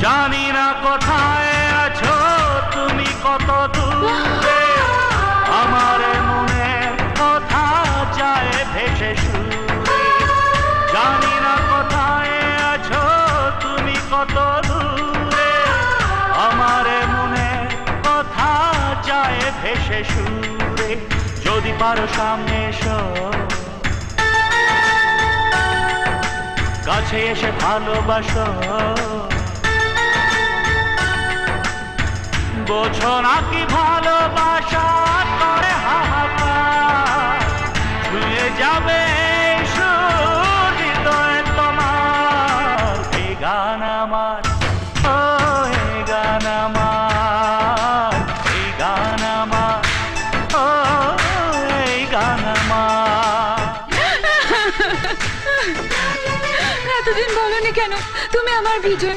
জানি না কোথায় আছো তুমি, কত দূরে আমার মনের কথা যায় ভেসে সুরে। জানি না কোথায় আছো তুমি, কত দূরে আমার মনের কথা যায় ভেসে সুরে। যদি পারো সামনে এসো, কাছে এসে ভালোবাসো, বোঝো না কি ভালোবাসা করে হাহাকার। ছুঁয়ে যাবে হৃদয় তোমার। এই গান আমার, ও এই গান আমার, এই গান আমার, ও এই গান আমার। এতদিন বলনি কেন তুমি আমার ভিজন?